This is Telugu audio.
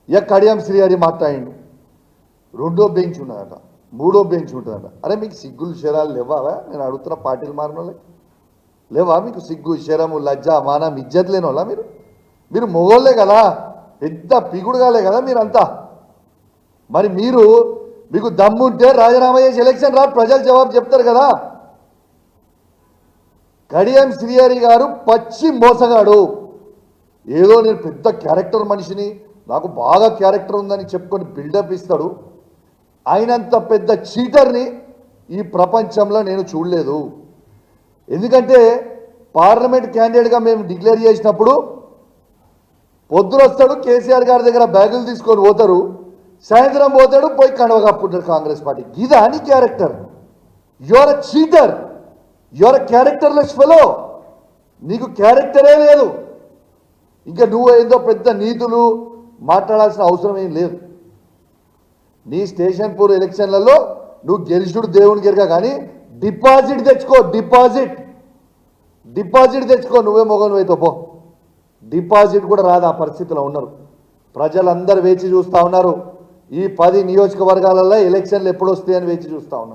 ఇక కడియం శ్రీహరి మాట్లాడిండు, రెండో బెంచ్ ఉన్నదట, మూడో బెంచ్ ఉంటుందట. అరే మీకు సిగ్గులు శరాలు లేవా? నేను అడుగుతున్న పార్టీలు మారిన వాళ్ళకి లేవా? మీకు సిగ్గు శరము లజ్జ మానం ఇజ్జత్ లేని వాళ్ళ మీరు మొగోళ్ళే కదా, పెద్ద పిగుడుగాలే కదా మీరంతా. మరి మీకు దమ్ముంటే రాజీనామా చేసి ఎలక్షన్ రా, ప్రజలు జవాబు చెప్తారు కదా. కడియం శ్రీహరి గారు పచ్చి మోసగాడు. ఏదో నేను పెద్ద క్యారెక్టర్ మనిషిని, నాకు బాగా క్యారెక్టర్ ఉందని చెప్పుకొని బిల్డప్ ఇస్తాడు. ఆయనంత పెద్ద చీటర్ని ఈ ప్రపంచంలో నేను చూడలేదు. ఎందుకంటే పార్లమెంట్ క్యాండిడేట్గా మేము డిక్లేర్ చేసినప్పుడు పొద్దున వస్తాడు, కేసీఆర్ గారి దగ్గర బ్యాగులు తీసుకొని పోతారు, సాయంత్రం పోతాడు, పోయి కండవ కప్పుకుంటారు కాంగ్రెస్ పార్టీ. ఇదా నీ character? Your a cheater, your a characterless fellow. నీకు క్యారెక్టరే లేదు. ఇంకా నువ్వు ఏదో పెద్ద నీతులు మాట్లాడాల్సిన అవసరం ఏం లేదు. నీ స్టేషన్ పూర్ ఎలక్షన్లలో నువ్వు గెలిచుడు దేవుని గెరగా, కానీ డిపాజిట్ తెచ్చుకో, డిపాజిట్ తెచ్చుకో. నువ్వే మొగను అయితే పో, డిపాజిట్ కూడా రాదు. ఆ పరిస్థితిలో ఉన్నారు ప్రజలందరూ. వేచి చూస్తూ ఉన్నారు. ఈ 10 నియోజకవర్గాలలో ఎలక్షన్లు ఎప్పుడు వస్తాయని వేచి చూస్తూ ఉన్నారు.